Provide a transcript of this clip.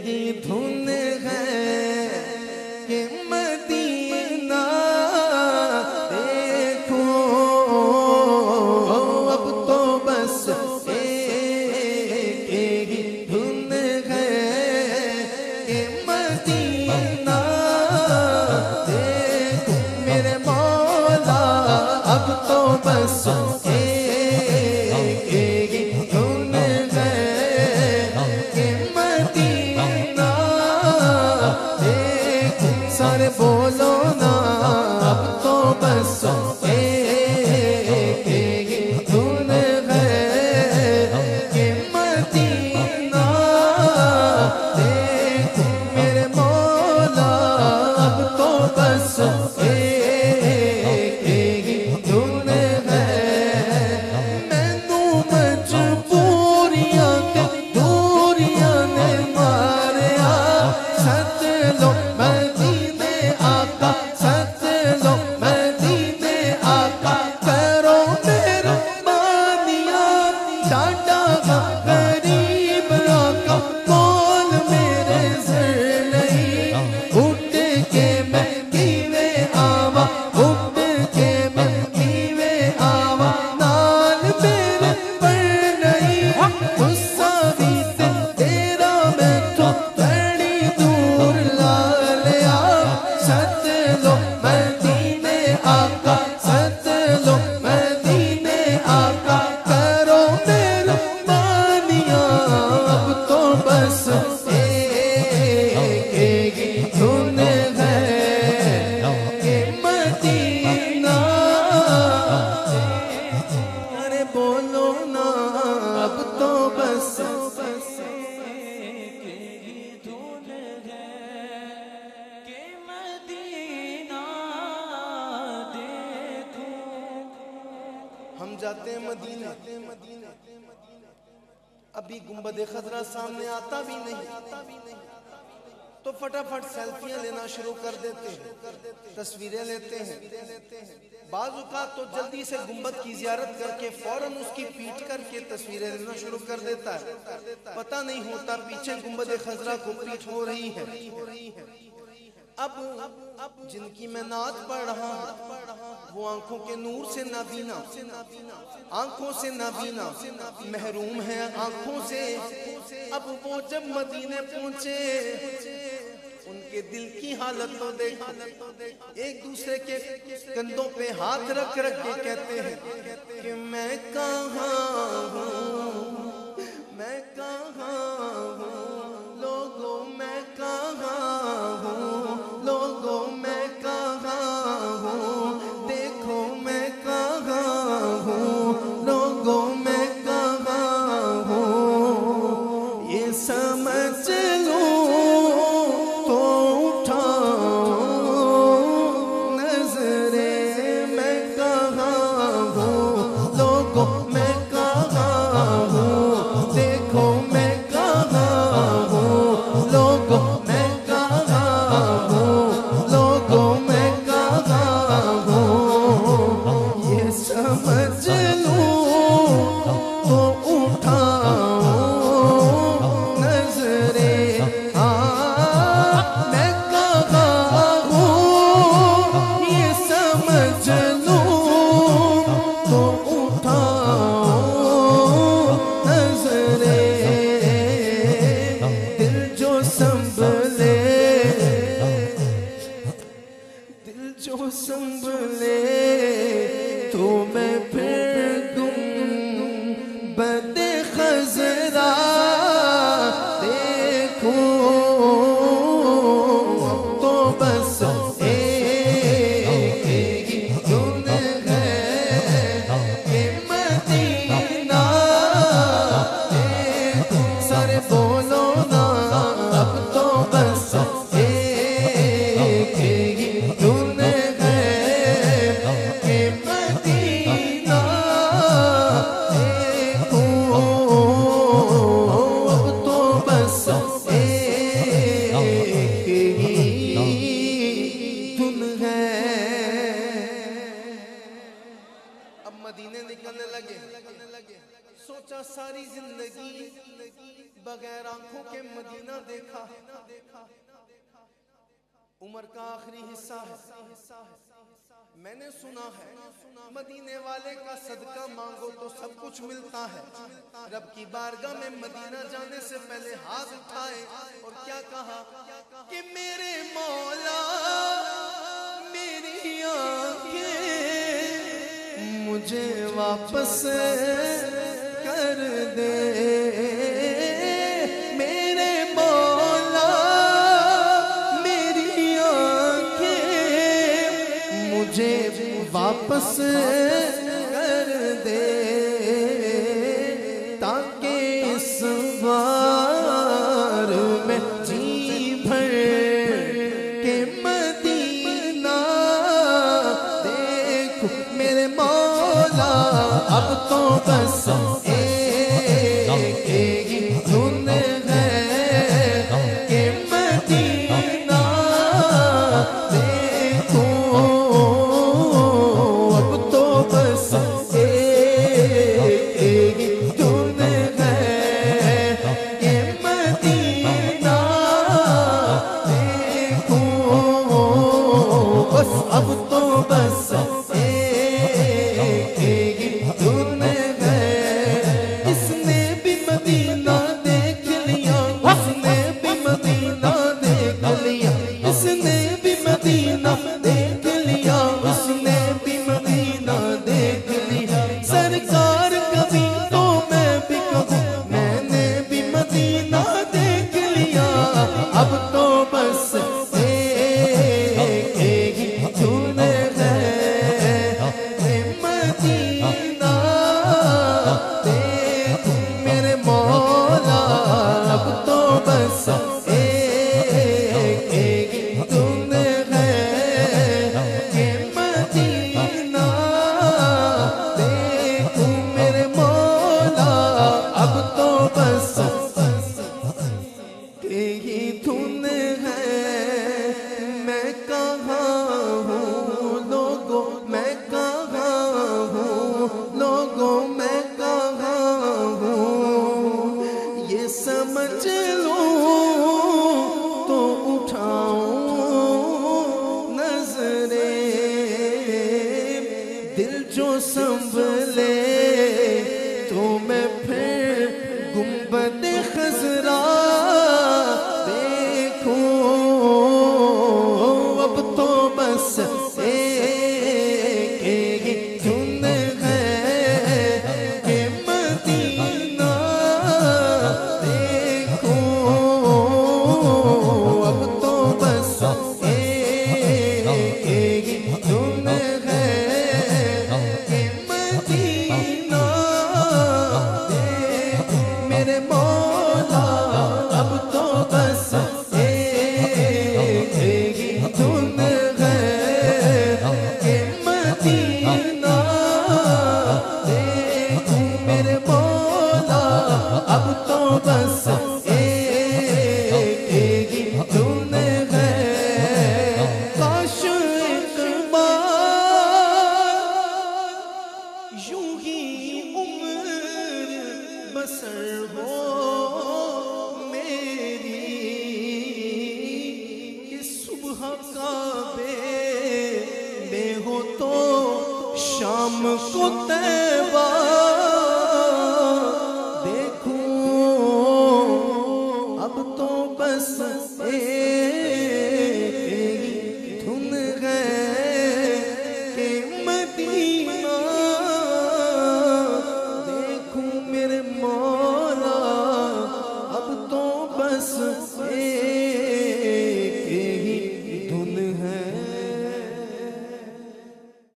ہی دھن ہے کہ مدینہ دیکھو اب تو بس ایک ہی دھن ہے کہ مدینہ دیکھو میرے مولا اب تو بس سارے بولو نا اب تو بس ایک ہی دھن ہے کہ مدینہ دیکھو میرے مولا اب تو بس ایک ہی دھن ہے مینوں مجبوریاں تے دوریاں نے ماریا سچ لو ہم جاتے ہیں مدینہ ابھی گنبد خضرا سامنے آتا بھی نہیں تو فٹافٹ سیلفیاں لینا شروع کر دیتے ہیں تصویریں لیتے ہیں بعض اوقات تو جلدی سے گنبد کی زیارت کر کے فوراً اس کی پیٹ کر کے تصویریں لینا شروع کر دیتا ہے پتہ نہیں ہوتا پیچھے گنبد خضرا کو پیٹ ہو رہی ہے اب جن کی میں نعت پڑھ رہا ہوں وہ آنکھوں کے نور سے نابینا آنکھوں سے نابینا محروم ہے آنکھوں سے اب وہ جب مدینے پہنچے ان کے دل کی حالت تو دیکھو ایک دوسرے کے کندھوں پہ ہاتھ رکھ کے کہتے ہیں کہ میں کہاں ہوں میں کہاں ہوں لوگوں میں کہاں ہوں لوگوں میں کہاں ہوں دیکھو میں کہاں ہوں لوگوں میں کہاں ہوں یہ سمجھ لوں تو اٹھاؤں نظریں میں کہاں ہوں لوگوں میں کہاں ہوں دیکھو میں کہاں ہوں لوگوں میں سمجھ لوں تو اٹھاؤں نظریں میں کہاں ہوں یہ سمجھ لوں تو اٹھاؤں نظریں دل جو سنبھلے تو میں پھر گنبد خضرا دیکھوں تو بس ایک ہی دھن ہے کہ مدینہ دیکھوں سارے بولو نا اب تو بس ایک ہی دھن ہے کہ مدینہ دیکھوں زندگی بغیر آنکھوں کے مدینہ دیکھا عمر کا آخری حصہ ہے میں نے سنا ہے مدینے والے کا صدقہ مانگو تو سب کچھ ملتا ہے رب کی بارگاہ میں مدینہ جانے سے پہلے ہاتھ اٹھائے اور کیا کہا کہ میرے مولا میری آنکھیں مجھے واپس کر دے میرے مولا میری آنکھیں مجھے واپس کر دے تاکہ اس بار میں جی بھر کے مدینہ دیکھ میرے مولا اب تو بس ایک ہی دھن ہے کہ مدینہ دیکھوں اب تو بس ایک ہی دھن ہے کہ مدینہ دیکھوں بس اب تو بس ایک ہی دھن ہے اس نے بھی مدینہ دیکھ لیا اس نے بھی مدینہ دیکھ لیا اس نے بھی مدینہ دیکھ لیا اس نے بھی مدینہ دیکھ لیا سرکار کبھی تو میں بھی کہوں میں نے بھی مدینہ دیکھ لیا اب تو بس ایک ہی دھن ہے مدینہ دیکھ میرے مولا اب تو بس ایک ہی دھن ہے کہ مدینہ دیکھ میرے مولا اب تو بس ایک ہی دھن ہے میں کہاں ہوں لوگوں میں کہاں ہوں لوگوں میں کہاں ہوں یہ سمجھ لوں تو اٹھاؤں نظریں دل جو سنبھلے تو میں پھر گنبد خضرا دیکھوں اب تو بس ایک ہی دھن ہے کہ مدینہ دیکھوں اب تو بس ایک ہی دھن ہے کہ مدینہ دیکھ میرے مولا اب تو بس ایک ہی دھن ہے کہ مدینہ دیکھ میرے مولا اب تو بس ایک ہی دھن ہے کاش اقبال یوں ہی عمر بسر ہو میری کہ صبح کعبے میں ہو تو شام کو طیبہ دیکھوں اب تو بس ایک ہی دھن ہے کہ مدینہ دیکھوں میرے مولا اب تو بس ایک